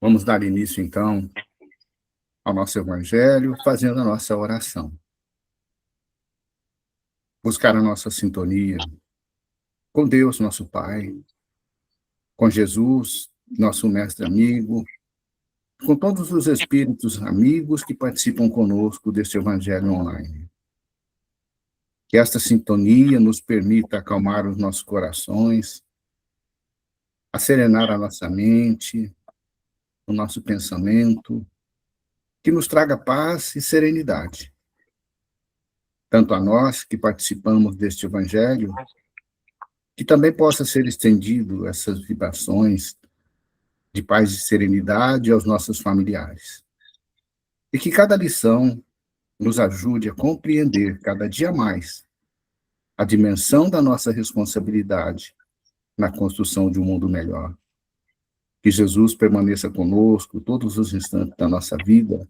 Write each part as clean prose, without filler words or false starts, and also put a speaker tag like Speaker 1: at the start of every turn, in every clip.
Speaker 1: Vamos dar início, então, ao nosso Evangelho, fazendo a nossa oração. Buscar a nossa sintonia com Deus, nosso Pai, com Jesus, nosso mestre amigo, com todos os espíritos amigos que participam conosco deste Evangelho online. Que esta sintonia nos permita acalmar os nossos corações, acerenar a nossa mente, o nosso pensamento, que nos traga paz e serenidade. Tanto a nós que participamos deste Evangelho, que também possa ser estendido essas vibrações de paz e serenidade aos nossos familiares. E que cada lição nos ajude a compreender cada dia mais a dimensão da nossa responsabilidade na construção de um mundo melhor. Que Jesus permaneça conosco todos os instantes da nossa vida,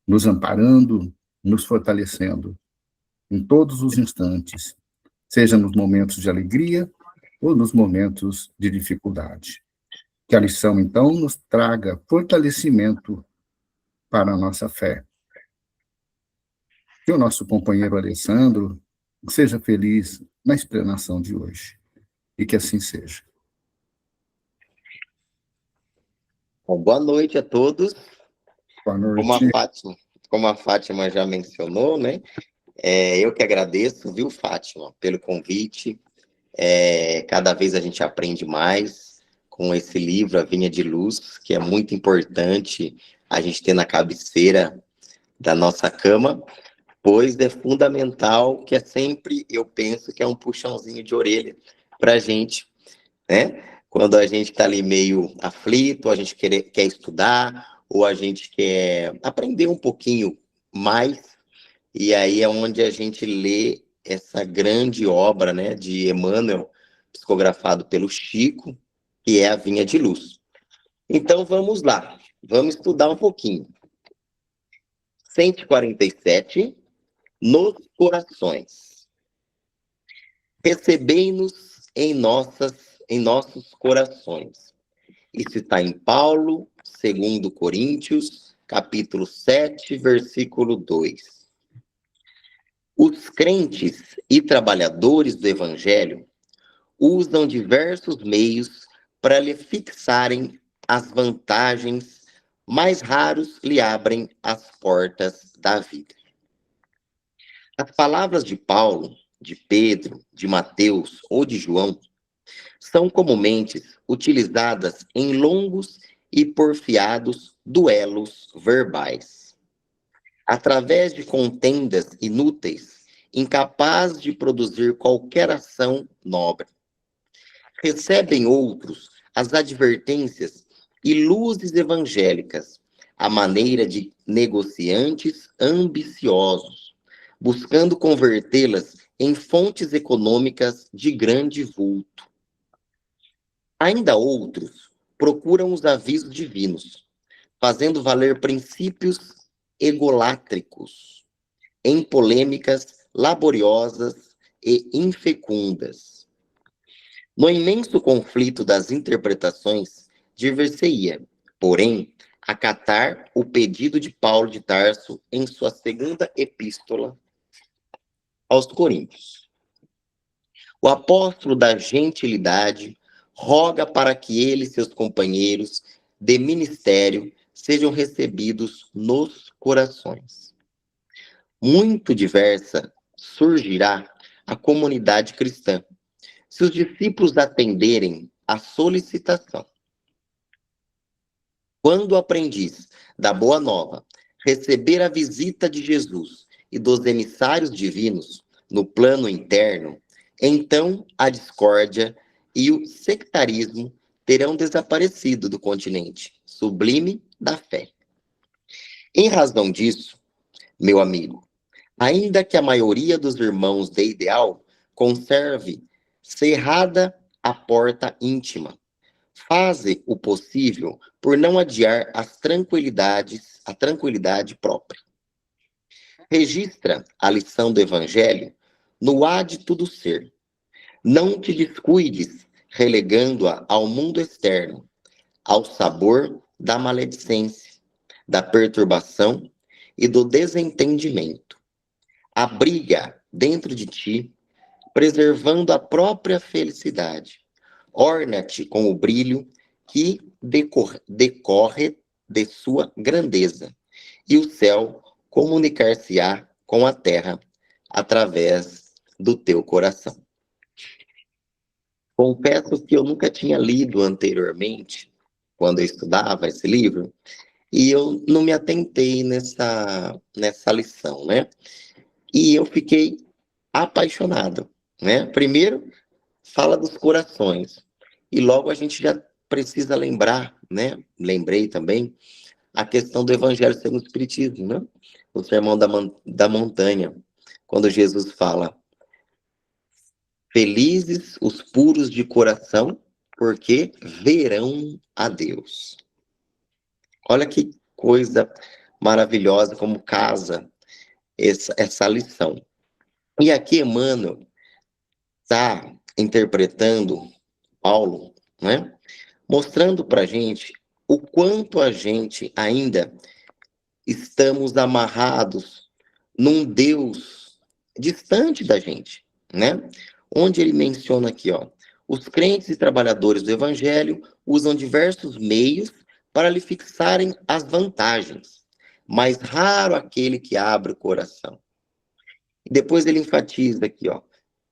Speaker 1: nos amparando, nos fortalecendo em todos os instantes, seja nos momentos de alegria ou nos momentos de dificuldade. Que a lição, então, nos traga fortalecimento para a nossa fé. Que o nosso companheiro Alessandro seja feliz na explanação de hoje. E que assim seja.
Speaker 2: Bom, boa noite a todos.
Speaker 1: Boa noite.
Speaker 2: Como a Fátima já mencionou, né? Eu que agradeço, viu, Fátima, pelo convite. Cada vez a gente aprende mais com esse livro, A Vinha de Luz, que é muito importante a gente ter na cabeceira da nossa cama, pois é fundamental, que é sempre, eu penso, que é um puxãozinho de orelha para a gente, né? Quando a gente está ali meio aflito, a gente quer estudar, ou a gente quer aprender um pouquinho mais, e aí é onde a gente lê essa grande obra, né, de Emmanuel, psicografado pelo Chico, que é A Vinha de Luz. Então vamos lá, vamos estudar um pouquinho. 147, nos corações. Recebei-nos em nossos corações. Isso está em Paulo, 2 Coríntios, capítulo 7, versículo 2. Os crentes e trabalhadores do Evangelho usam diversos meios para lhe fixarem as vantagens, mais raros lhe abrem as portas da vida. As palavras de Paulo, de Pedro, de Mateus ou de João são comumente utilizadas em longos e porfiados duelos verbais. Através de contendas inúteis, incapazes de produzir qualquer ação nobre. Recebem outros as advertências e luzes evangélicas, à maneira de negociantes ambiciosos, buscando convertê-las em fontes econômicas de grande vulto. Ainda outros procuram os avisos divinos, fazendo valer princípios egolátricos, em polêmicas laboriosas e infecundas. No imenso conflito das interpretações, dir-se-ia, porém, acatar o pedido de Paulo de Tarso em sua segunda epístola aos Coríntios. O apóstolo da gentilidade roga para que ele e seus companheiros de ministério sejam recebidos nos corações. Muito diversa surgirá a comunidade cristã, se os discípulos atenderem à solicitação. Quando o aprendiz da Boa Nova receber a visita de Jesus e dos emissários divinos no plano interno, então a discórdia e o sectarismo terão desaparecido do continente sublime da fé. Em razão disso, meu amigo, ainda que a maioria dos irmãos de ideal conserve cerrada a porta íntima, faze o possível por não adiar a tranquilidade própria. Registra a lição do Evangelho no ádito do ser. Não te descuides, relegando-a ao mundo externo, ao sabor da maledicência, da perturbação e do desentendimento. Abriga dentro de ti, preservando a própria felicidade. Orna-te com o brilho que decorre de sua grandeza, e o céu comunicar-se-á com a terra através do teu coração. Confesso que eu nunca tinha lido anteriormente, quando eu estudava esse livro, e eu não me atentei nessa lição, né? E eu fiquei apaixonado, né? Primeiro, fala dos corações, e logo a gente já precisa lembrar, né? Lembrei também a questão do Evangelho segundo o Espiritismo, né? O Sermão da Montanha, quando Jesus fala: felizes os puros de coração, porque verão a Deus. Olha que coisa maravilhosa como casa essa lição. E aqui Emmanuel está interpretando Paulo, né? Mostrando para a gente o quanto a gente ainda estamos amarrados num Deus distante da gente, né? Onde ele menciona aqui, ó, os crentes e trabalhadores do Evangelho usam diversos meios para lhe fixarem as vantagens, mas raro aquele que abre o coração. E depois ele enfatiza aqui, ó,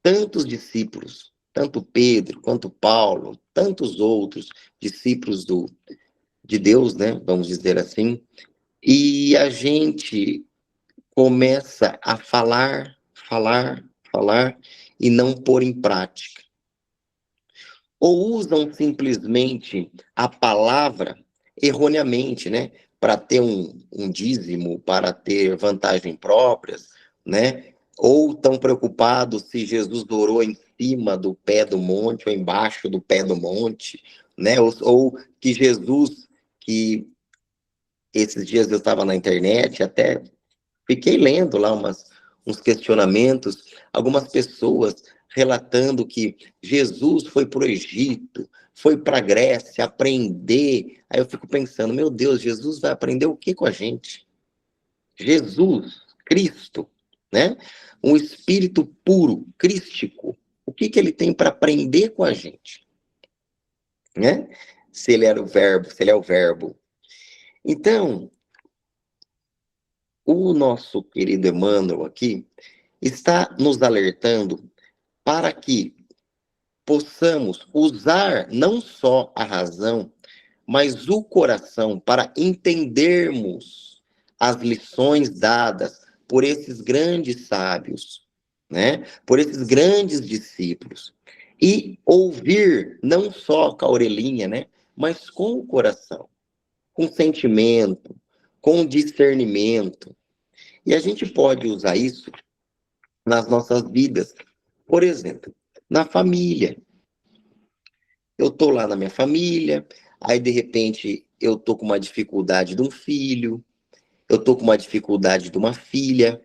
Speaker 2: tantos discípulos, tanto Pedro quanto Paulo, tantos outros discípulos de Deus, né? Vamos dizer assim, e a gente começa a falar e não pôr em prática. Ou usam simplesmente a palavra erroneamente, né? Para ter um dízimo, para ter vantagem próprias, né? Ou estão preocupados se Jesus orou em cima do pé do monte ou embaixo do pé do monte, né? Ou que Jesus, que esses dias eu estava na internet, até fiquei lendo lá uns questionamentos, algumas pessoas relatando que Jesus foi para o Egito, foi para a Grécia aprender. Aí eu fico pensando, meu Deus, Jesus vai aprender o que com a gente? Jesus, Cristo, né? Um espírito puro, crístico. O que ele tem para aprender com a gente? Né? Se ele era o verbo, se ele é o verbo. Então, o nosso querido Emmanuel aqui está nos alertando para que possamos usar não só a razão, mas o coração para entendermos as lições dadas por esses grandes sábios, né? Por esses grandes discípulos. E ouvir não só com a orelhinha, né? Mas com o coração, com sentimento, com discernimento. E a gente pode usar isso nas nossas vidas. Por exemplo, na família. Eu tô lá na minha família, aí de repente eu tô com uma dificuldade de um filho, eu tô com uma dificuldade de uma filha,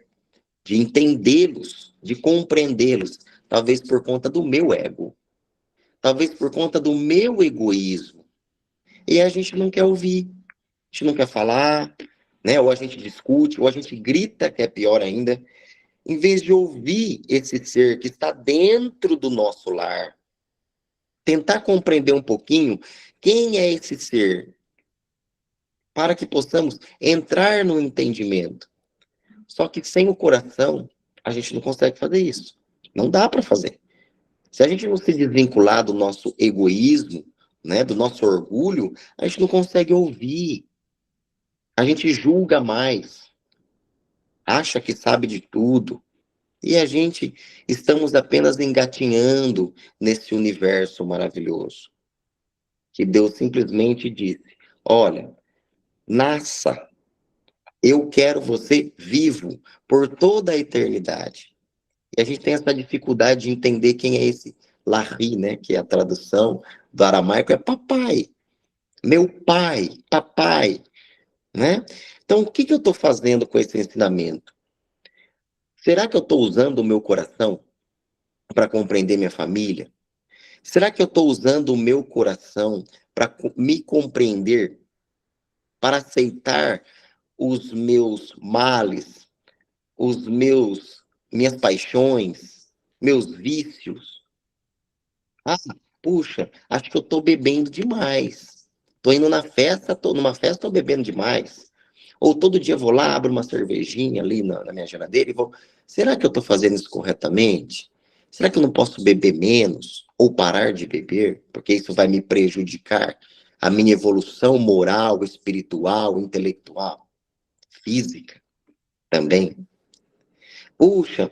Speaker 2: de entendê-los, de compreendê-los, talvez por conta do meu ego, talvez por conta do meu egoísmo. E a gente não quer ouvir, a gente não quer falar, né? Ou a gente discute, ou a gente grita, que é pior ainda, em vez de ouvir esse ser que está dentro do nosso lar, tentar compreender um pouquinho quem é esse ser, para que possamos entrar no entendimento. Só que sem o coração, a gente não consegue fazer isso. Não dá para fazer. Se a gente não se desvincular do nosso egoísmo, né, do nosso orgulho, a gente não consegue ouvir. A gente julga mais, acha que sabe de tudo. E a gente estamos apenas engatinhando nesse universo maravilhoso. Que Deus simplesmente disse: olha, nasça, eu quero você vivo por toda a eternidade. E a gente tem essa dificuldade de entender quem é esse Lahi, né? Que é a tradução do aramaico, é papai. Meu pai, papai, né? Então, o que eu estou fazendo com esse ensinamento? Será que eu estou usando o meu coração para compreender minha família? Será que eu estou usando o meu coração para me compreender? para aceitar os meus males, minhas paixões, meus vícios. Ah, puxa, acho que eu estou bebendo demais. Estou indo na festa, estou numa festa, estou bebendo demais. Ou todo dia vou lá, abro uma cervejinha ali na minha geladeira e vou. Será que eu estou fazendo isso corretamente? Será que eu não posso beber menos? Ou parar de beber? Porque isso vai me prejudicar a minha evolução moral, espiritual, intelectual, física também. Puxa,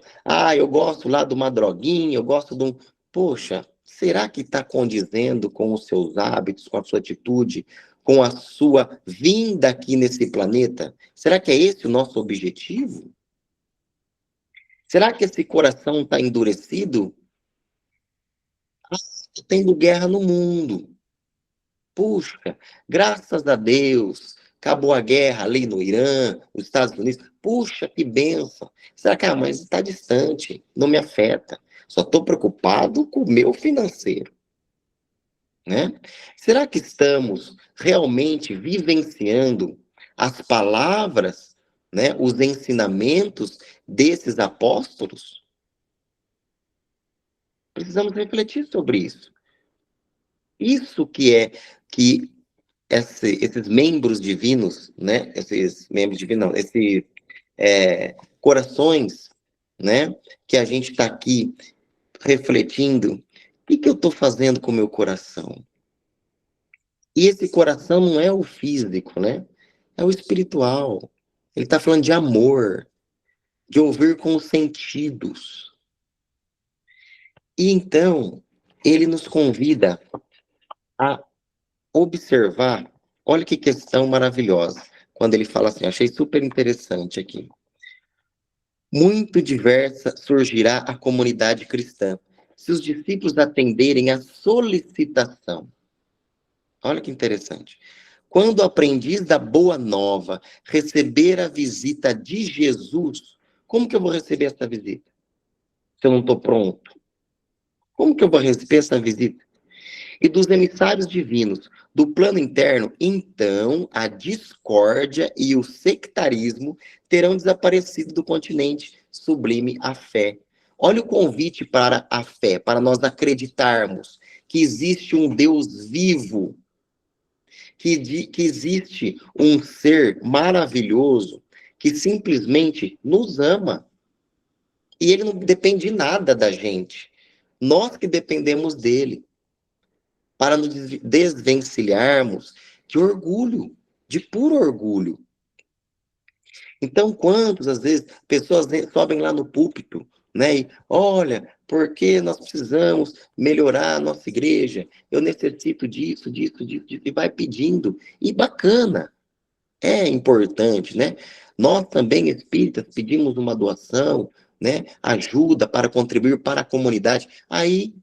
Speaker 2: eu gosto lá de uma droguinha, eu gosto de um. Poxa, será que está condizendo com os seus hábitos, com a sua atitude, com a sua vinda aqui nesse planeta? Será que é esse o nosso objetivo? Será que esse coração está endurecido? Está tendo guerra no mundo. Puxa, graças a Deus, acabou a guerra ali no Irã, nos Estados Unidos. Puxa, que benção. Será que, mas está distante, não me afeta. Só estou preocupado com o meu financeiro, né? Será que estamos realmente vivenciando as palavras, né, os ensinamentos desses apóstolos? Precisamos refletir sobre isso. Isso que esses membros divinos, né? Esses membros divinos, não, esses corações, né? Que a gente está aqui refletindo. O que eu estou fazendo com o meu coração? E esse coração não é o físico, né? É o espiritual. Ele está falando de amor, de ouvir com os sentidos. E então, ele nos convida a observar. Olha que questão maravilhosa. Quando ele fala assim, achei super interessante aqui. Muito diversa surgirá a comunidade cristã, se os discípulos atenderem à solicitação. Olha que interessante. Quando o aprendiz da Boa Nova receber a visita de Jesus, como que eu vou receber essa visita? Se eu não estou pronto. Como que eu vou receber essa visita? E dos emissários divinos do plano interno, então a discórdia e o sectarismo terão desaparecido do continente sublime a fé. Olha o convite para a fé, para nós acreditarmos que existe um Deus vivo, que existe um ser maravilhoso que simplesmente nos ama. E ele não depende de nada da gente. Nós que dependemos dele. Para nos desvencilharmos de orgulho, de puro orgulho. Então, quantas, às vezes, pessoas sobem lá no púlpito, né? E, olha, porque nós precisamos melhorar a nossa igreja, eu necessito disso, disso, disso, disso, e vai pedindo. E bacana, é importante, né? Nós também, espíritas, pedimos uma doação, né? Ajuda para contribuir para a comunidade. Aí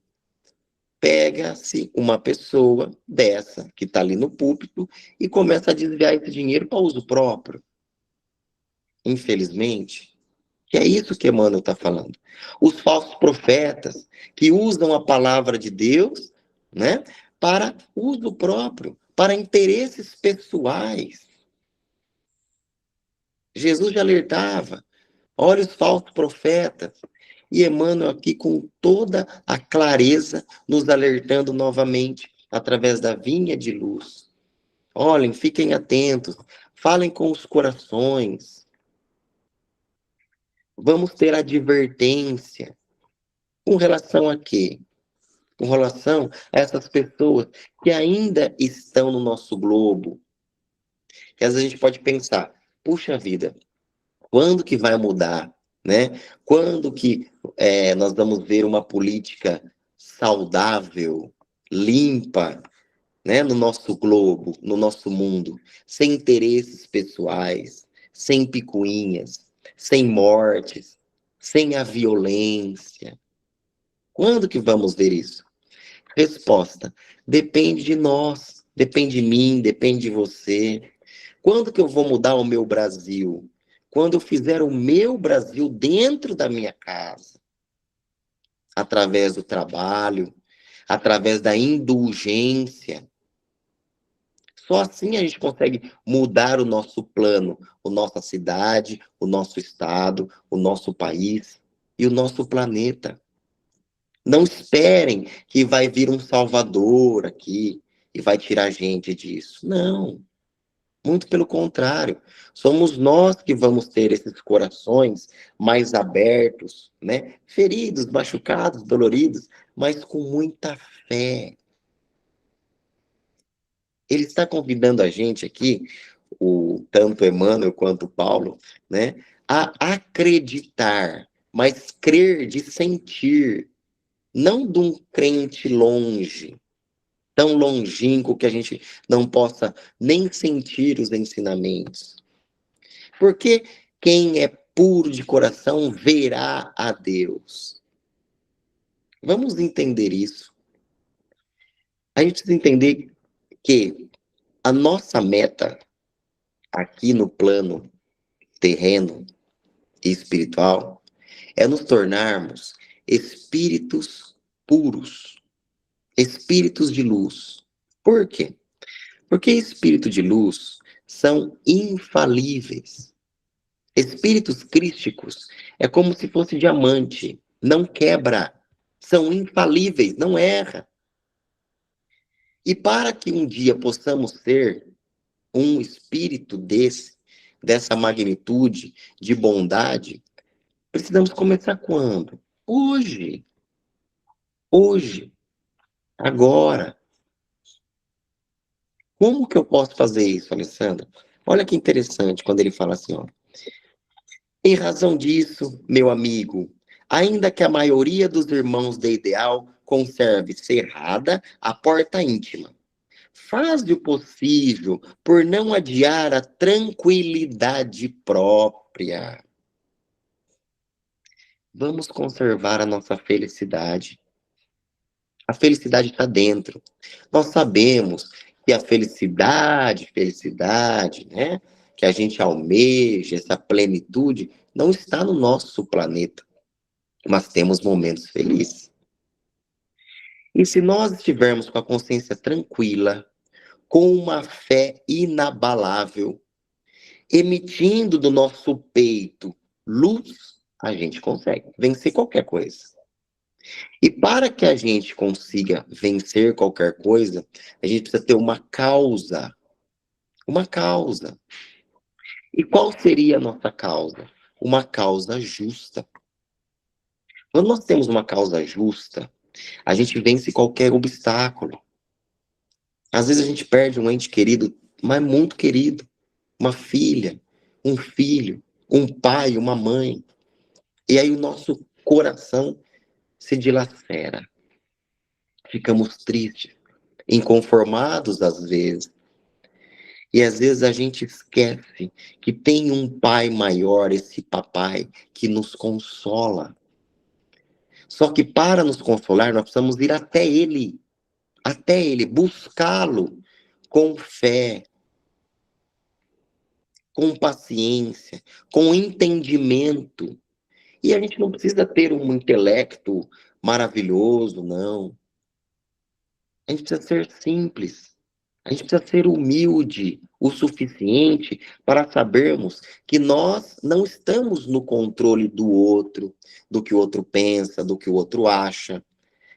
Speaker 2: pega-se uma pessoa dessa, que está ali no púlpito, e começa a desviar esse dinheiro para uso próprio. Infelizmente, que é isso que Emmanuel está falando. Os falsos profetas, que usam a palavra de Deus, né, para uso próprio, para interesses pessoais. Jesus já alertava, olha os falsos profetas, e Emmanuel aqui com toda a clareza nos alertando novamente através da vinha de luz. Olhem, fiquem atentos, falem com os corações. Vamos ter advertência. Com relação a quê? Com relação a essas pessoas que ainda estão no nosso globo. E às vezes a gente pode pensar, puxa vida, quando que vai mudar? Né? Quando que nós vamos ver uma política saudável, limpa, né? No nosso globo, no nosso mundo, sem interesses pessoais, sem picuinhas, sem mortes, sem a violência. Quando que vamos ver isso? Resposta: depende de nós, depende de mim, depende de você. Quando que eu vou mudar o meu Brasil? Quando eu fizer o meu Brasil dentro da minha casa, através do trabalho, através da indulgência. Só assim a gente consegue mudar o nosso plano, a nossa cidade, o nosso estado, o nosso país e o nosso planeta. Não esperem que vai vir um salvador aqui e vai tirar a gente disso. Não, muito pelo contrário. Somos nós que vamos ter esses corações mais abertos, né? Feridos, machucados, doloridos, mas com muita fé. Ele está convidando a gente aqui, tanto Emmanuel quanto Paulo, né, a acreditar, mas crer de sentir, não de um crente longe, tão longínquo que a gente não possa nem sentir os ensinamentos. Porque quem é puro de coração verá a Deus. Vamos entender isso. A gente precisa entender que a nossa meta aqui no plano terreno e espiritual é nos tornarmos espíritos puros, espíritos de luz. Por quê? Porque espírito de luz são infalíveis. Espíritos crísticos é como se fosse diamante, não quebra, são infalíveis, não erra. E para que um dia possamos ser um espírito dessa magnitude de bondade, precisamos começar quando? Hoje. Hoje. Agora. Como que eu posso fazer isso, Alessandra? Olha que interessante quando ele fala assim, ó. Em razão disso, meu amigo, ainda que a maioria dos irmãos de ideal conserve cerrada a porta íntima, faz o possível por não adiar a tranquilidade própria. Vamos conservar a nossa felicidade. A felicidade está dentro. Nós sabemos que a felicidade, né? Que a gente almeja, essa plenitude, não está no nosso planeta, mas temos momentos felizes. E se nós estivermos com a consciência tranquila, com uma fé inabalável, emitindo do nosso peito luz, a gente consegue vencer qualquer coisa. E para que a gente consiga vencer qualquer coisa, a gente precisa ter uma causa. Uma causa. E qual seria a nossa causa? Uma causa justa. Quando nós temos uma causa justa, a gente vence qualquer obstáculo. Às vezes a gente perde um ente querido, mas muito querido. Uma filha, um filho, um pai, uma mãe. E aí o nosso coração se dilacera. Ficamos tristes, inconformados às vezes. E às vezes a gente esquece que tem um pai maior, esse papai, que nos consola. Só que para nos consolar, nós precisamos ir até ele, buscá-lo com fé, com paciência, com entendimento. E a gente não precisa ter um intelecto maravilhoso, não. A gente precisa ser simples. A gente precisa ser humilde o suficiente para sabermos que nós não estamos no controle do outro, do que o outro pensa, do que o outro acha,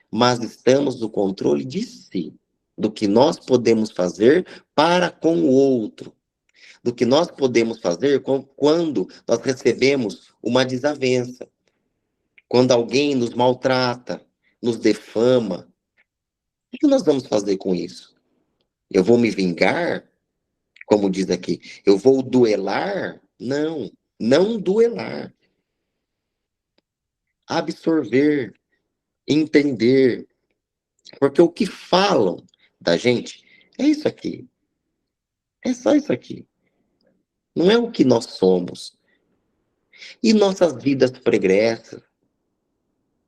Speaker 2: mas estamos no controle de si, do que nós podemos fazer para com o outro, do que nós podemos fazer quando nós recebemos uma desavença, quando alguém nos maltrata, nos defama. O que nós vamos fazer com isso? Eu vou me vingar? Como diz aqui, eu vou duelar? Não, não duelar. Absorver, entender. Porque o que falam da gente é isso aqui. É só isso aqui. Não é o que nós somos. E nossas vidas pregressas.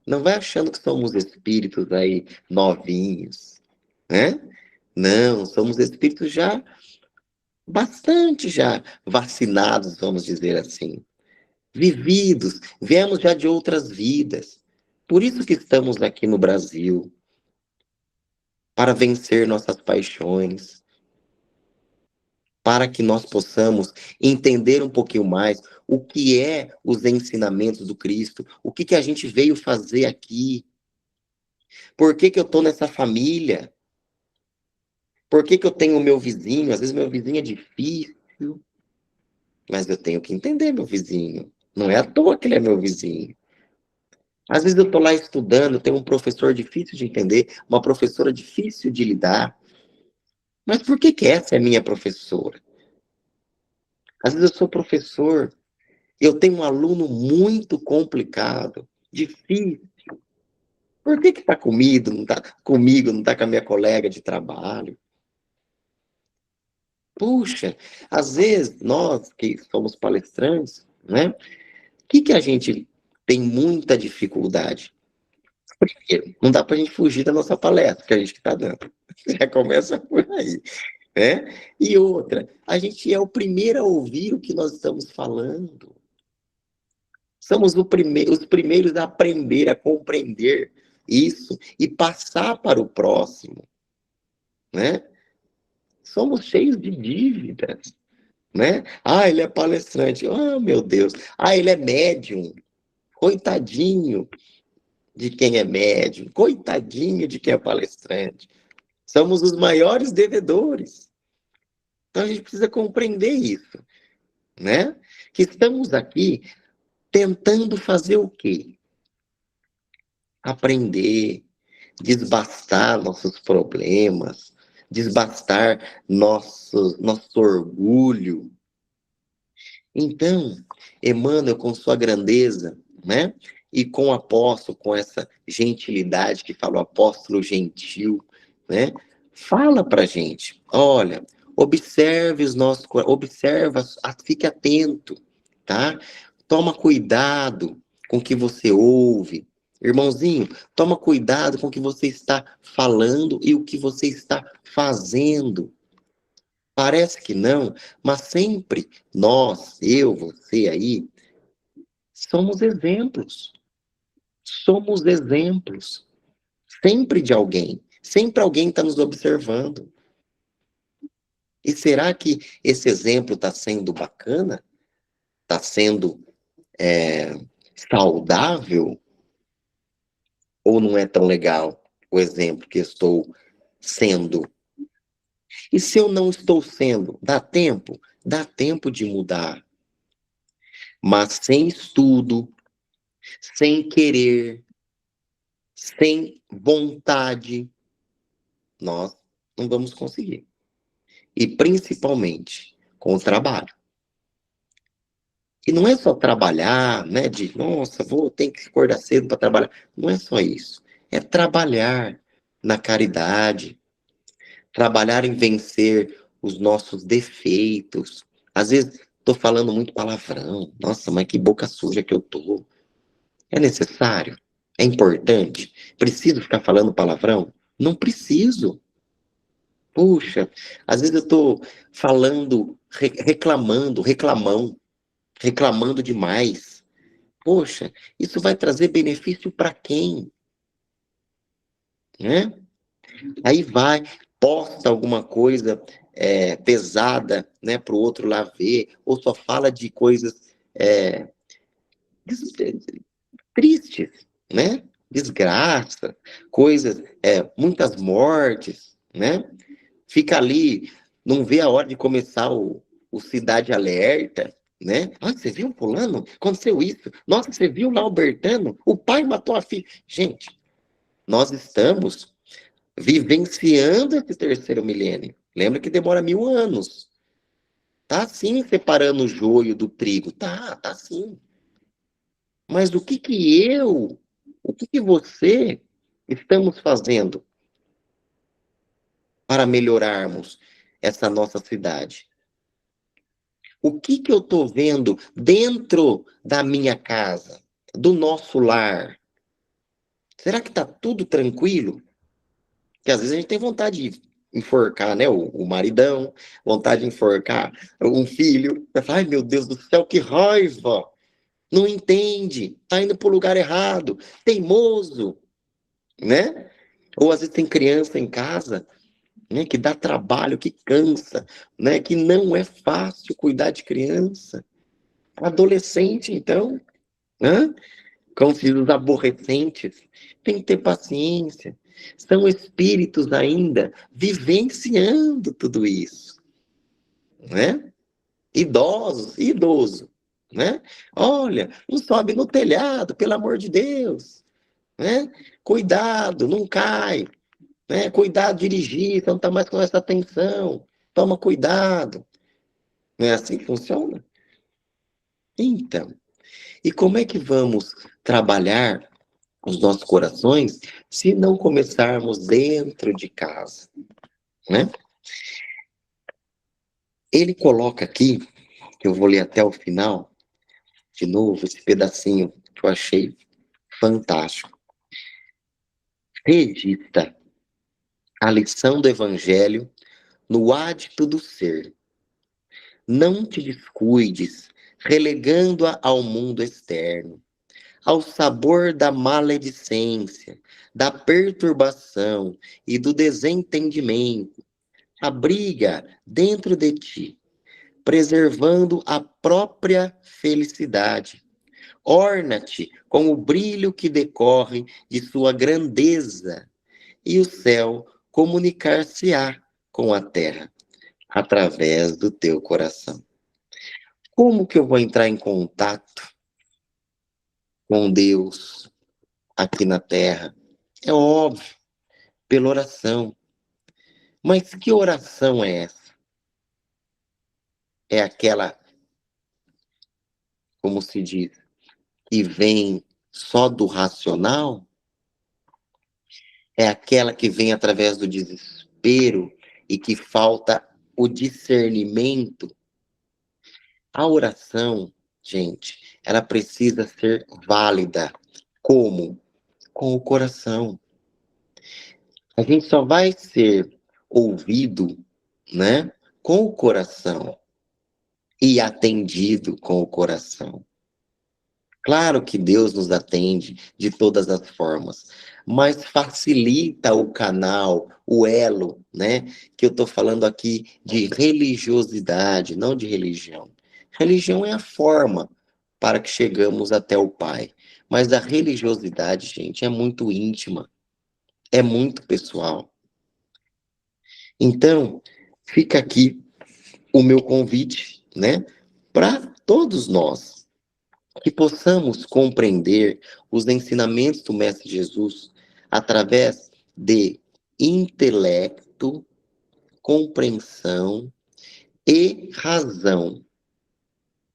Speaker 2: Não vai achando que somos espíritos aí novinhos, né? Não, somos espíritos já bastante já vacinados, vamos dizer assim. Vividos, viemos já de outras vidas. Por isso que estamos aqui no Brasil, para vencer nossas paixões, para que nós possamos entender um pouquinho mais o que é os ensinamentos do Cristo, o que a gente veio fazer aqui, por que eu estou nessa família, por que eu tenho o meu vizinho, às vezes meu vizinho é difícil, mas eu tenho que entender meu vizinho, não é à toa que ele é meu vizinho. Às vezes eu estou lá estudando, tenho um professor difícil de entender, uma professora difícil de lidar, mas por que essa é minha professora? Às vezes eu sou professor, eu tenho um aluno muito complicado, difícil. Por que está comigo, não está com a minha colega de trabalho? Puxa, às vezes nós que somos palestrantes, né? O que a gente tem muita dificuldade? Porque não dá para a gente fugir da nossa palestra que a gente está dando. Já começa por aí, né? E outra, a gente é o primeiro a ouvir o que nós estamos falando. Somos os primeiros a aprender, a compreender isso e passar para o próximo, né? Somos cheios de dívidas, né? Ah, ele é palestrante. Ah, meu Deus. Ah, ele é médium. Coitadinho de quem é médium. Coitadinho de quem é palestrante. Somos os maiores devedores. Então a gente precisa compreender isso, né? Que estamos aqui tentando fazer o quê? Aprender, desbastar nossos problemas, desbastar nosso orgulho. Então, Emmanuel, com sua grandeza, né? E com o apóstolo, com essa gentilidade que fala o apóstolo gentil, né? Fala pra gente, olha, observe os nossos, observa, fique atento, tá? Toma cuidado com o que você ouve. Irmãozinho, toma cuidado com o que você está falando e o que você está fazendo. Parece que não, mas sempre nós, eu, você aí, somos exemplos. Somos exemplos. Sempre de alguém. Sempre alguém está nos observando. E será que esse exemplo está sendo bacana? Está sendo saudável? Ou não é tão legal o exemplo que estou sendo? E se eu não estou sendo, dá tempo? Dá tempo de mudar. Mas sem estudo, sem querer, sem vontade, nós não vamos conseguir. E principalmente com o trabalho. E não é só trabalhar, né? De, nossa, tenho que acordar cedo para trabalhar. Não é só isso. É trabalhar na caridade, trabalhar em vencer os nossos defeitos. Às vezes, estou falando muito palavrão. Nossa, mas que boca suja que eu tô. É necessário? É importante? Preciso ficar falando palavrão? Não preciso. Puxa, às vezes eu estou falando, reclamando demais. Poxa, isso vai trazer benefício para quem? Né? Aí vai, posta alguma coisa pesada, né, para o outro lá ver, ou só fala de coisas tristes, né? Desgraça, coisas, muitas mortes, né? Fica ali, não vê a hora de começar o Cidade Alerta, né? Ah, você viu fulano? Aconteceu isso. Nossa, você viu lá o Bertano? O pai matou a filha. Gente, nós estamos vivenciando esse terceiro milênio. Lembra que demora 1000 anos. Tá sim separando o joio do trigo. Tá sim. Mas o que você estamos fazendo para melhorarmos essa nossa cidade? O que eu estou vendo dentro da minha casa, do nosso lar? Será que está tudo tranquilo? Porque às vezes a gente tem vontade de enforcar, né? O maridão, vontade de enforcar um filho. Você fala, ai meu Deus do céu, que raiva! Não entende, tá indo para o lugar errado, teimoso, né? Ou às vezes tem criança em casa, né? Que dá trabalho, que cansa, né? Que não é fácil cuidar de criança. Adolescente, então, né? Com filhos aborrecentes, tem que ter paciência. São espíritos ainda vivenciando tudo isso, né? Idoso, né? Olha, não sobe no telhado, pelo amor de Deus, né? Cuidado, não cai, né? Cuidado dirigir, você não está mais com essa atenção, toma cuidado. Não é assim que funciona? Então, e como é que vamos trabalhar os nossos corações se não começarmos dentro de casa, né? Ele coloca aqui, que eu vou ler até o final, de novo, esse pedacinho que eu achei fantástico. Registra a lição do Evangelho no hábito do ser. Não te descuides, relegando-a ao mundo externo, ao sabor da maledicência, da perturbação e do desentendimento. Abriga dentro de ti, preservando a própria felicidade. Orna-te com o brilho que decorre de sua grandeza, e o céu comunicar-se-á com a terra, através do teu coração. Como que eu vou entrar em contato com Deus aqui na terra? É óbvio, pela oração. Mas que oração é essa? É aquela, como se diz, que vem só do racional? É aquela que vem através do desespero e que falta o discernimento? A oração, gente, ela precisa ser válida. Como? Com o coração. A gente só vai ser ouvido, né, com o coração e atendido com o coração. Claro que Deus nos atende de todas as formas, mas facilita o canal, o elo, né? Que eu estou falando aqui de religiosidade, não de religião. Religião é a forma para que chegamos até o Pai, mas a religiosidade, gente, é muito íntima, é muito pessoal. Então, fica aqui o meu convite, né? Para todos nós que possamos compreender os ensinamentos do Mestre Jesus através de intelecto, compreensão e razão.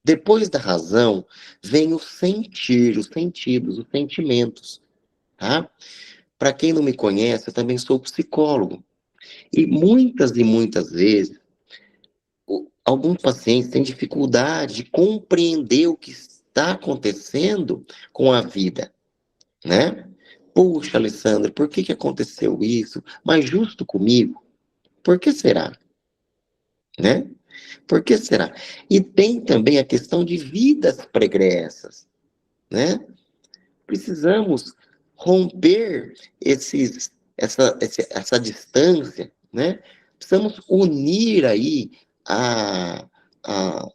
Speaker 2: Depois da razão, vem o sentir, os sentidos, os sentimentos, tá? Para quem não me conhece, eu também sou psicólogo. E muitas vezes, alguns pacientes têm dificuldade de compreender o que está acontecendo com a vida, né? Puxa, Alessandra, por que aconteceu isso? Mas justo comigo? Por que será? Né? Por que será? E tem também a questão de vidas pregressas, né? Precisamos romper essa distância, né? Precisamos unir aí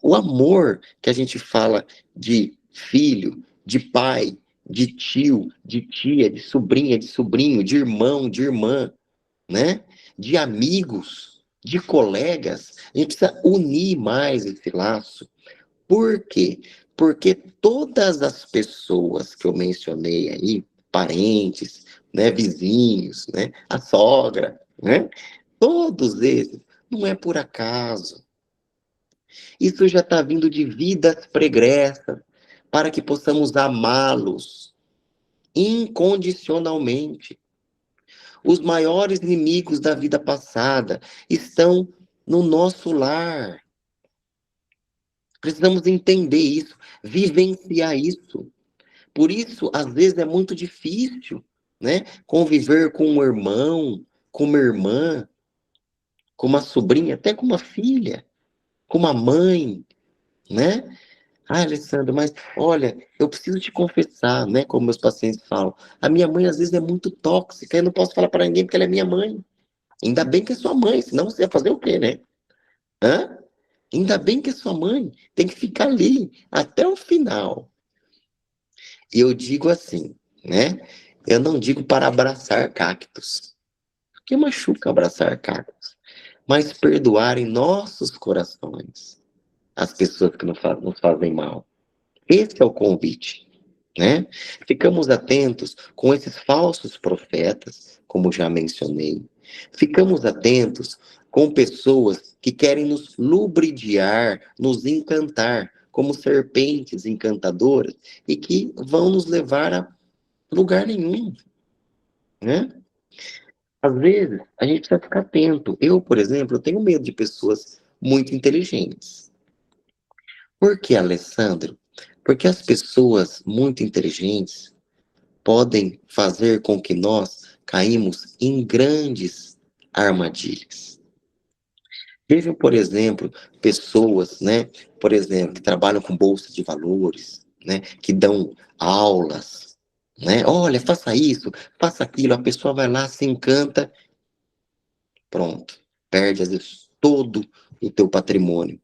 Speaker 2: o amor que a gente fala de filho, de pai, de tio, de tia, de sobrinha, de sobrinho, de irmão, de irmã, né? De amigos, de colegas. A gente precisa unir mais esse laço. Por quê? Porque todas as pessoas que eu mencionei aí, parentes, né, vizinhos, né, a sogra, né, todos esses, não é por acaso. Isso já está vindo de vidas pregressas, para que possamos amá-los incondicionalmente. Os maiores inimigos da vida passada estão no nosso lar. Precisamos entender isso, vivenciar isso. Por isso, às vezes, é muito difícil, né? Conviver com um irmão, com uma irmã, com uma sobrinha, até com uma filha, com uma mãe, né? Ah, Alessandro, mas olha, eu preciso te confessar, né? Como meus pacientes falam, a minha mãe às vezes é muito tóxica, eu não posso falar para ninguém porque ela é minha mãe. Ainda bem que é sua mãe, senão você ia fazer o quê, né? Hã? Ainda bem que é sua mãe, tem que ficar ali até o final. E eu digo assim, né? Eu não digo para abraçar cactos, porque machuca abraçar cactos, mas perdoar em nossos corações as pessoas que nos fazem mal. Esse é o convite, né? Ficamos atentos com esses falsos profetas, como já mencionei. Ficamos atentos com pessoas que querem nos lubridiar, nos encantar, como serpentes encantadoras, e que vão nos levar a lugar nenhum, né? Às vezes, a gente precisa ficar atento. Eu, por exemplo, tenho medo de pessoas muito inteligentes. Por que, Alessandro? Porque as pessoas muito inteligentes podem fazer com que nós caímos em grandes armadilhas. Vejam, por exemplo, pessoas, né, por exemplo, que trabalham com bolsa de valores, né, que dão aulas, né? Olha, faça isso, faça aquilo, a pessoa vai lá, se encanta, pronto, perde às vezes todo o teu patrimônio,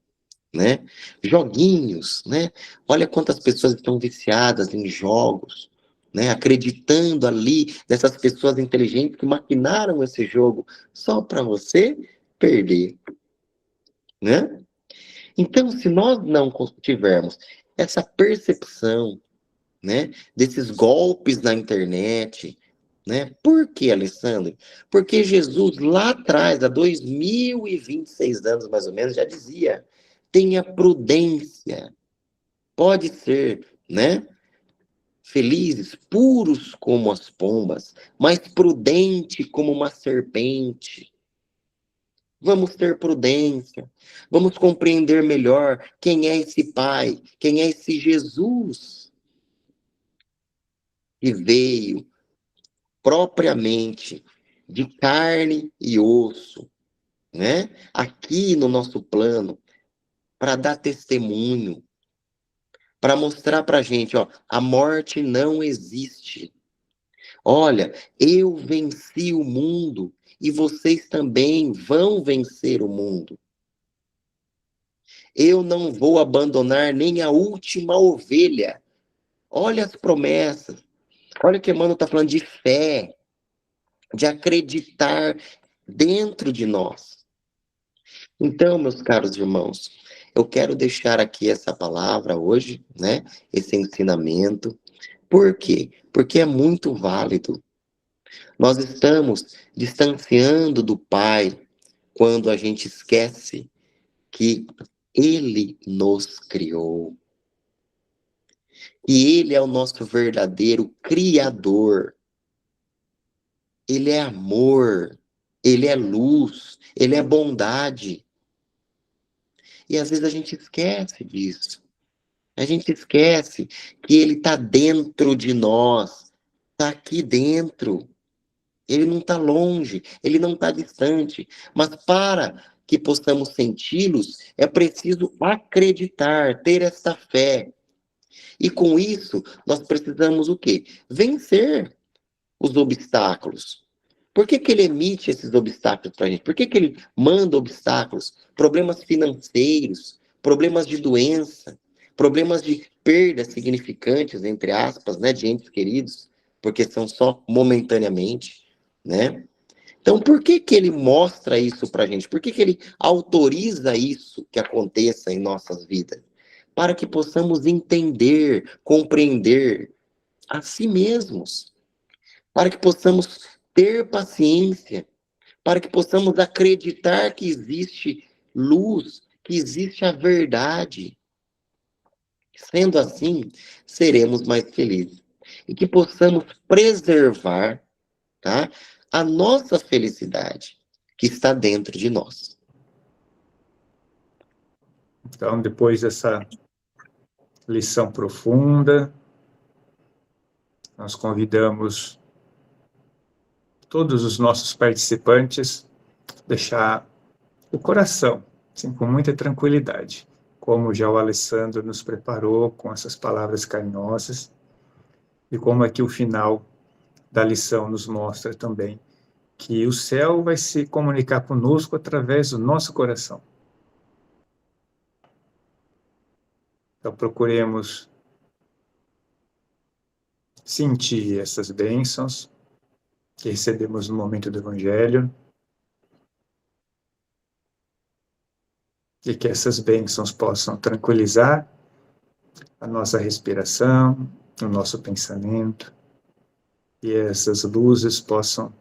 Speaker 2: né? Joguinhos, né? Olha quantas pessoas estão viciadas em jogos, né? Acreditando ali nessas pessoas inteligentes que maquinaram esse jogo só para você perder, né? Então, se nós não tivermos essa percepção, né, desses golpes na internet, né? Por que, Alessandro? Porque Jesus lá atrás, há 2026 anos mais ou menos, já dizia: tenha prudência. Pode ser, né? Felizes, puros como as pombas, mas prudente como uma serpente. Vamos ter prudência. Vamos compreender melhor quem é esse Pai, quem é esse Jesus que veio propriamente de carne e osso, né? Aqui no nosso plano, para dar testemunho, para mostrar para a gente, ó, a morte não existe. Olha, eu venci o mundo e vocês também vão vencer o mundo. Eu não vou abandonar nem a última ovelha. Olha as promessas. Olha o que Emmanuel está falando de fé, de acreditar dentro de nós. Então, meus caros irmãos, eu quero deixar aqui essa palavra hoje, né? Esse ensinamento. Por quê? Porque é muito válido. Nós estamos distanciando do Pai quando a gente esquece que Ele nos criou. E Ele é o nosso verdadeiro Criador. Ele é amor, Ele é luz, Ele é bondade. E às vezes a gente esquece disso. A gente esquece que Ele está dentro de nós, está aqui dentro. Ele não está longe, ele não está distante. Mas para que possamos senti-los, é preciso acreditar, ter essa fé. E com isso, nós precisamos o quê? Vencer os obstáculos. Por que que ele emite esses obstáculos para a gente? Por que que ele manda obstáculos? Problemas financeiros, problemas de doença, problemas de perdas significantes, entre aspas, né, de entes queridos, porque são só momentaneamente, né? Então, por que que ele mostra isso para a gente? Por que que ele autoriza isso que aconteça em nossas vidas? Para que possamos entender, compreender a si mesmos, para que possamos ter paciência, para que possamos acreditar que existe luz, que existe a verdade. Sendo assim, seremos mais felizes. E que possamos preservar, tá, a nossa felicidade, que está dentro de nós.
Speaker 3: Então, depois dessa lição profunda, nós convidamos todos os nossos participantes a deixar o coração, assim, com muita tranquilidade, como já o Alessandro nos preparou com essas palavras carinhosas, e como aqui o final da lição nos mostra também que o céu vai se comunicar conosco através do nosso coração. Então, procuremos sentir essas bênçãos que recebemos no momento do Evangelho, e que essas bênçãos possam tranquilizar a nossa respiração, o nosso pensamento, e essas luzes possam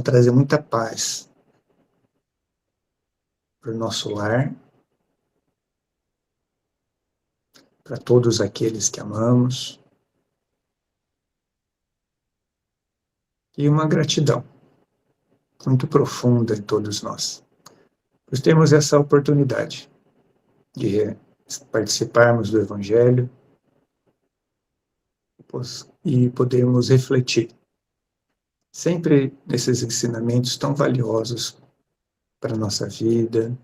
Speaker 3: trazer muita paz para o nosso lar, para todos aqueles que amamos, e uma gratidão muito profunda em todos nós, pois temos essa oportunidade de participarmos do Evangelho e podermos refletir sempre nesses ensinamentos tão valiosos para a nossa vida,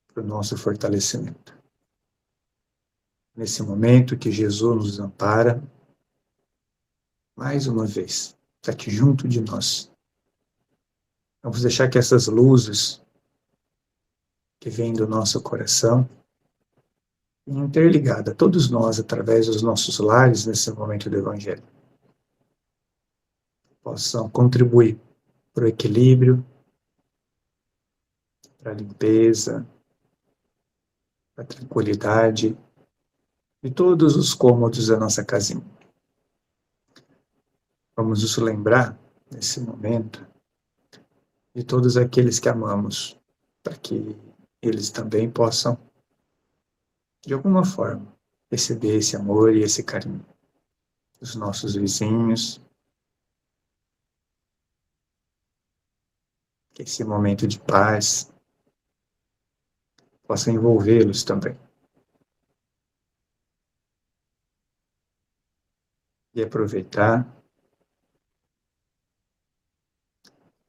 Speaker 3: para o nosso fortalecimento. Nesse momento que Jesus nos ampara, mais uma vez, está aqui junto de nós. Vamos deixar que essas luzes que vêm do nosso coração, interligada a todos nós através dos nossos lares nesse momento do Evangelho, possam contribuir para o equilíbrio, para a limpeza, para a tranquilidade de todos os cômodos da nossa casinha. Vamos nos lembrar, nesse momento, de todos aqueles que amamos, para que eles também possam, de alguma forma, receber esse amor e esse carinho dos nossos vizinhos, que esse momento de paz possa envolvê-los também. E aproveitar,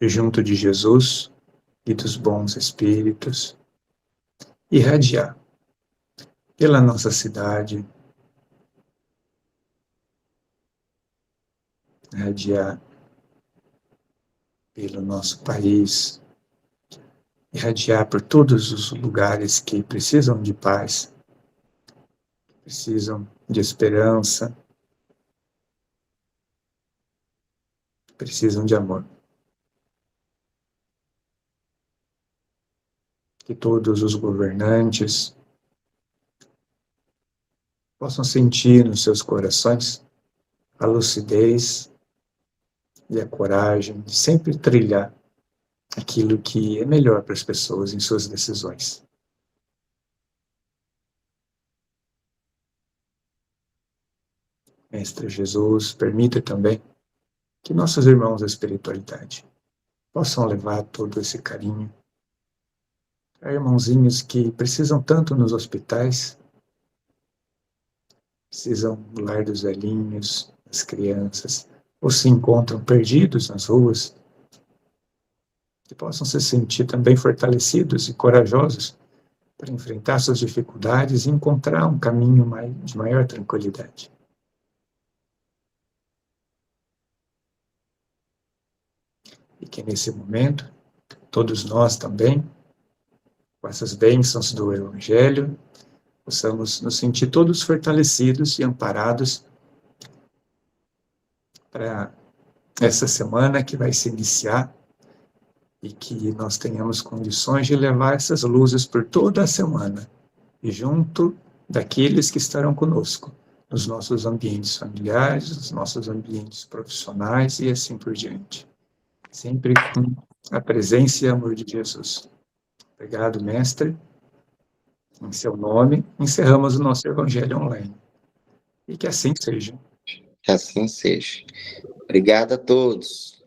Speaker 3: junto de Jesus e dos bons espíritos, irradiar pela nossa cidade, irradiar pelo nosso país, irradiar por todos os lugares que precisam de paz, precisam de esperança, precisam de amor. Que todos os governantes possam sentir nos seus corações a lucidez e a coragem de sempre trilhar aquilo que é melhor para as pessoas em suas decisões. Mestre Jesus, permita também que nossos irmãos da espiritualidade possam levar todo esse carinho a irmãozinhos que precisam tanto nos hospitais, precisam do lar dos velhinhos, das crianças, ou se encontram perdidos nas ruas, que possam se sentir também fortalecidos e corajosos para enfrentar suas dificuldades e encontrar um caminho de maior tranquilidade. E que nesse momento, todos nós também, com essas bênçãos do Evangelho, possamos nos sentir todos fortalecidos e amparados para essa semana que vai se iniciar e que nós tenhamos condições de levar essas luzes por toda a semana e junto daqueles que estarão conosco, nos nossos ambientes familiares, nos nossos ambientes profissionais e assim por diante. Sempre com a presença e amor de Jesus. Obrigado, mestre. Em seu nome, encerramos o nosso Evangelho online. E que assim seja.
Speaker 2: Que assim seja. Obrigado a todos.